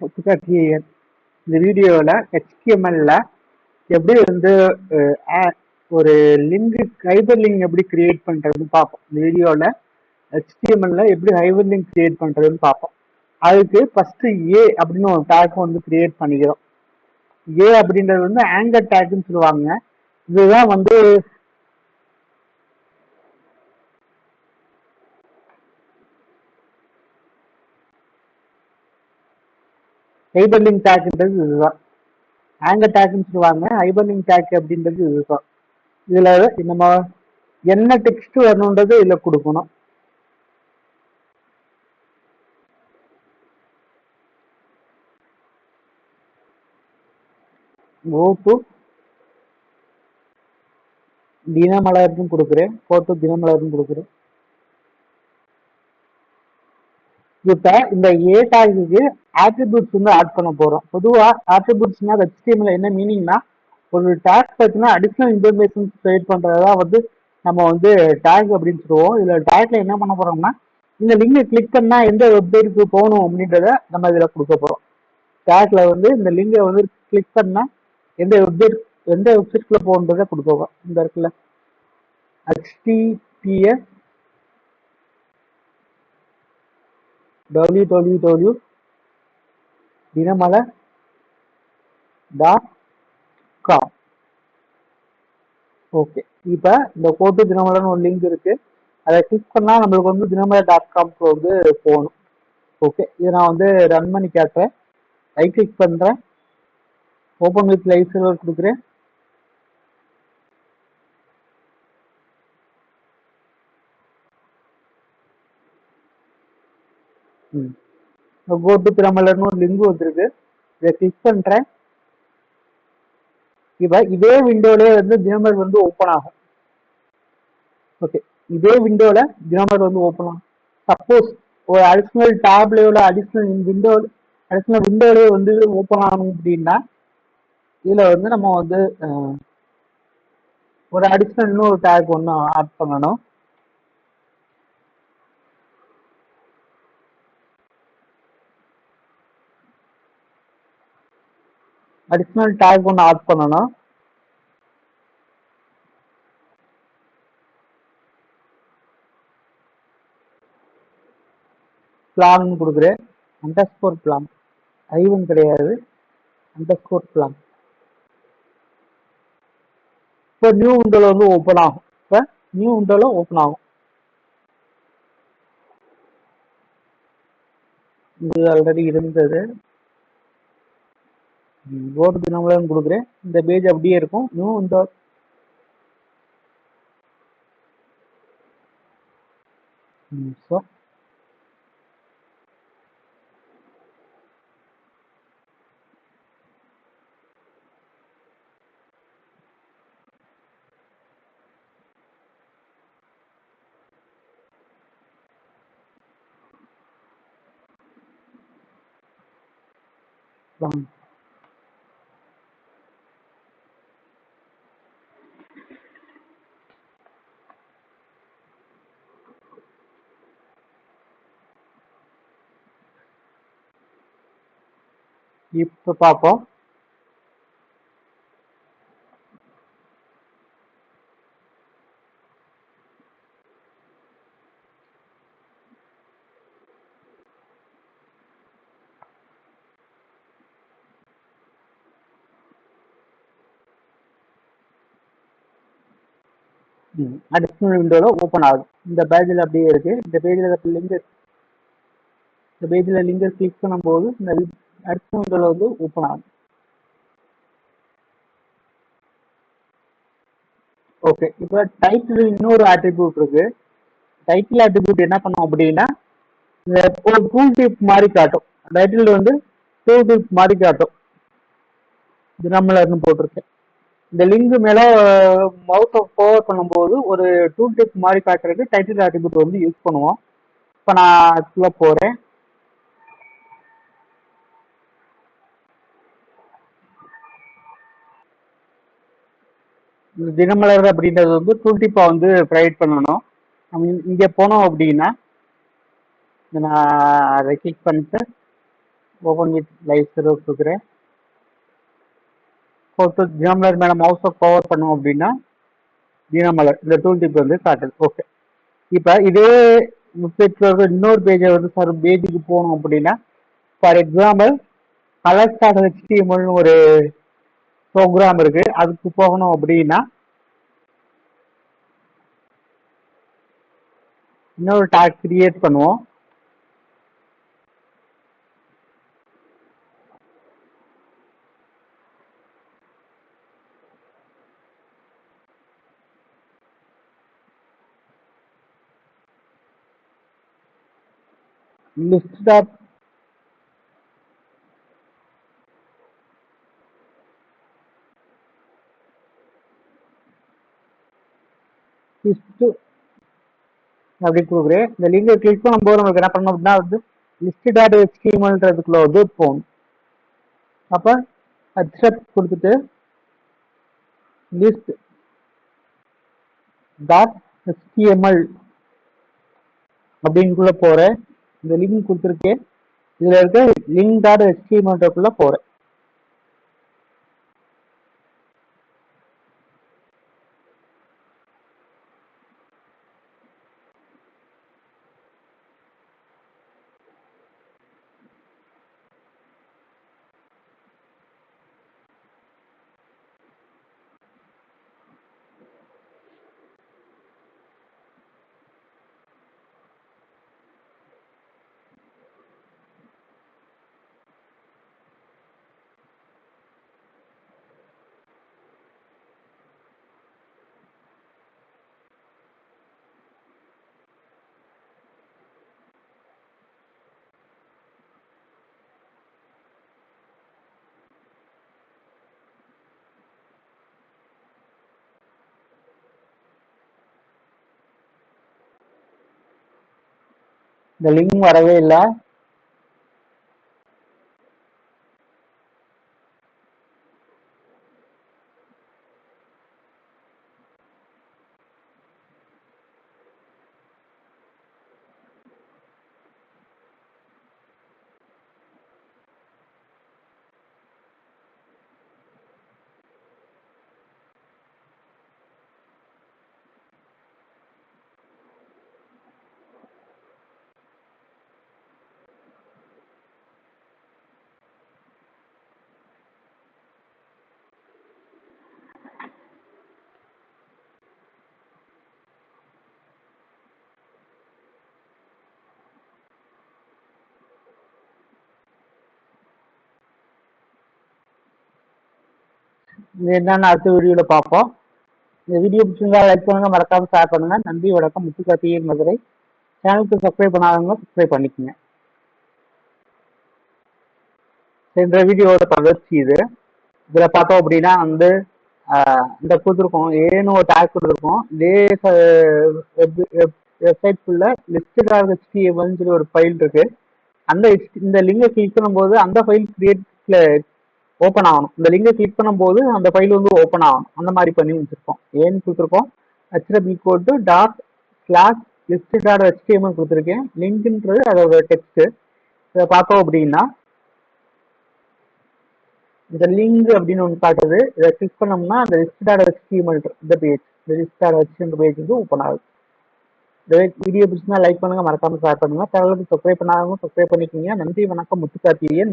இந்த வீடியோவில் HTML எப்படி வந்து ஒரு லிங்க் ஹைபர் லிங்க் எப்படி கிரியேட் பண்றதுன்னு பார்ப்போம். இந்த வீடியோவில் HTML எப்படி ஹைபர் லிங்க் கிரியேட் பண்றதுன்னு பார்ப்போம். அதுக்கு ஃபர்ஸ்ட் ஏ அப்படின்னு ஒரு டேக் வந்து கிரியேட் பண்ணிக்கிறோம். ஏ அப்படின்றது வந்து ஆங்கர் டேக்னு சொல்லுவாங்க. இதுதான் வந்து ஹைபர் லிங்க் டேக்ன்றது இதுதான். ஆங்கர் டேக்னு சொல்லுவாங்க. ஹைபர் லிங்க் டேக் அப்படின்றது இதுதான். இதுல நம்ம என்ன டெக்ஸ்ட் வரணுன்றது இதுல கொடுக்கணும். go to தினமலர்னு கொடுக்குறேன். போட்டு தினமலர்னு கொடுக்குறேன். இப்ப இந்த ஏ டேக்கு ஆட்ரிபியூட்ஸ் வந்து ஆட் பண்ண போறோம். பொதுவா ஆட்ரிபியூட்ஸ்னா HTML என்ன மீனிங்னா ஒரு டேக் பத்தினா அடிஷனல் இன்ஃபர்மேஷன் கிரியேட் பண்றதுதான் வந்து நம்ம வந்து டேக் அப்படின்னு சொல்லுவோம். இதுல டேக்ல என்ன பண்ண போறோம்னா இந்த லிங்கை கிளிக் பண்ணா எந்த வெப்சைட்டுக்கு போகணும் அப்படின்றத நம்ம இதுல கொடுக்க போறோம். டேக்ல வந்து இந்த லிங்கை வந்து கிளிக் பண்ணா எந்த வெப்சைட்குள்ள போகணுன்றத கொடுக்க இந்த இடத்துல HTTPS www dinamala.com. ஓகே, இப்ப இந்த கோட்டு தினமலர்னு ஒரு லிங்க் இருக்கு. அதை கிளிக் பண்ணா நம்மளுக்கு வந்து dinamala.com வந்து போகணும். ஓகே, இதை நான் வந்து ரன் பண்ணி காட்டுறேன். ரைட் கிளிக் பண்றேன். ஓப்பன் வித் லைவ் சர்வர் கொடுக்குறேன். கோட்டு தினமலர்னு ஒரு லிங்க் வந்துருக்கு. இதை கிளிக் பண்றேன். இப்ப இதே விண்டோலயே வந்து தினமலர் வந்து ஓப்பன் ஆகும். ஓகே, இதே விண்டோல தினமலர் வந்து ஓப்பன் ஆகும். சப்போஸ் ஒரு அடிஷனல் டேப்லயோ அடிஷனல் விண்டோலயே வந்து ஓப்பன் ஆகணும் அப்படின்னா இதுல வந்து நம்ம வந்து ஒரு அடிஷனல் இன்னொரு டேக் ஒன்று ஆட் பண்ணணும். அடிஷனல் டேக் ஒன்று ஆட் பண்ணணும். பிளான் கொடுக்குறேன். அண்டர்ஸ்கோர் பிளான், ஐவன் கிடையாது, அண்டர்ஸ்கோர் பிளான். இப்போ நியூ விண்டோல வந்து ஓப்பன் ஆகும். இப்போ நியூ விண்டோல ஓப்பன் ஆகும். இது ஆல்ரெடி இருந்தது. கோட்டு தினமலர்னு கொடுக்குறேன். இந்த பேஜ் அப்படியே இருக்கும். நியூ விண்டோ ஸோ இப்போ பார்ப்போம். அடிஷனல் விண்டோல ஓப்பன் ஆகுது. இந்த பேஜில் அப்படியே இருக்கு. இந்த பேஜில் லிங்கை கிளிக் பண்ணும்போது இந்த அடிஷனல் விண்டோல வந்து ஓப்பன் ஆகுது. ஓகே, இப்போ டைட்டில் இன்னொரு ஆட்ரிபியூட் இருக்கு. டைட்டில் ஆட்ரிபியூட் என்ன பண்ணும் அப்படின்னா ஒரு டூல் டிப் மாதிரி காட்டும். டைட்டில் வந்து டூல் டிப் மாதிரி காட்டும். தினமலர்னு போட்டிருக்கேன். இந்த லிங்க் மேல மவுஸை ஃபார்வர்ட் பண்ணும்போது ஒரு டூல் டிப் மாதிரி காட்டுறதுக்கு டைட்டில் ஆட்ரிபியூட் வந்து யூஸ் பண்ணுவோம். இப்போ நான் ஆக்சுவலாக போறேன். தினமலர் அப்படின்றது வந்து டூல் டிப்பா வந்து ப்ரொவைட் பண்ணணும். நம்ம இங்க போனோம் அப்படின்னா நான் அதை கிளிக் பண்ணிட்டு ஓப்பன் வித் லைவ் சர்வர் கொடுக்குறேன். தினமலர் மேலே மவுஸை பவர் பண்ணோம் அப்படின்னா தினமலர் இந்த டூல் டிப் வந்து காட்டுது. ஓகே, இப்போ இதே வெப்சைட்ல இன்னொரு பேஜை வந்து சார் பேஜுக்கு போகணும் அப்படின்னா, ஃபார் எக்ஸாம்பிள் கலர்ஸ் HTML ஒரு ப்ரோக்ராம் இருக்கு, அதுக்கு போகணும் அப்படின்னா இன்னொரு டாக் கிரியேட் பண்ணுவோம். லிஸ்ட் டாட் லிஸ்ட் அப்படி கொடுக்குறேன். இந்த லிங்கை கிளிக் பண்ணும்போது நமக்கு என்ன பண்ணணும் அப்படின்னா வந்து லிஸ்ட் டாட் HTMLன்றதுக்குள்ள வந்து போகணும். அப்போ அக்செப்ட் கொடுத்துட்டு லிஸ்ட் டாட் HTML அப்படின்னுக்குள்ள போறேன். இந்த லிங்க் கொடுத்துருக்கேன், இதுல இருக்க லிங்க் டாட் HTMLக்குள்ள போறேன். இந்த லிங்க் வரவே இல்லை. இது என்னன்னு அடுத்த வீடியோல பார்ப்போம். இந்த வீடியோ பிடிச்சிருந்தா லைக் பண்ணுங்க, மறக்காம ஷேர் பண்ணுங்க. நன்றி, வணக்கம். முத்துக்கார்த்திகேயன் மதுரை. சேனலுக்கு சப்ஸ்கிரைப் பண்ணாதவங்க சப்ஸ்கிரைப் பண்ணிக்கோங்க. இந்த வீடியோவோட தொடர்ச்சி இது. இதுல பார்த்தோம் அப்படின்னா வந்து இந்த கொடுத்துருக்கோம், ஏன்னு ஒரு டேக் கொடுத்துருக்கோம். இதே வெப்சைட்குள்ள லிஸ்ட் டாட் HTML சொல்லி ஒரு ஃபைல் இருக்கு. அந்த இந்த லிங்கை கிளிக் பண்ணும்போது அந்த ஃபைல் கிரியேட்ல ஓப்பன் ஆகணும். இந்த லிங்கை கிளிக் பண்ணும்போது அந்த ஃபைல் வந்து ஓப்பன் ஆகணும். அந்த மாதிரி பண்ணி வச்சிருக்கோம். ஏன்னு கொடுத்துருக்கோம், HTML dot slash list dot HTML கொடுத்துருக்கேன். லிங்க்ன்றது அதோட டெக்ஸ்ட். இதை பார்த்தோம் அப்படின்னா இந்த லிங்க் அப்படின்னு ஒன்று காட்டுது. இதை கிளிக் பண்ணோம்னா அந்த லிஸ்ட் டாட் HTML இந்த பேஜ், இந்த லிஸ்ட் டாட் HTML பேஜ் வந்து ஓப்பன் ஆகுது. இந்த வீடியோ பிடிச்சிருந்தா லைக் பண்ணுங்க, மறக்காம ஷேர் பண்ணுங்க. சேனலுக்கு சப்ஸ்கிரைப் பண்ணாதவங்க சப்ஸ்கிரைப் பண்ணிக்கோங்க. நன்றி, வணக்கம். முத்துக்கார்த்திகேயன்.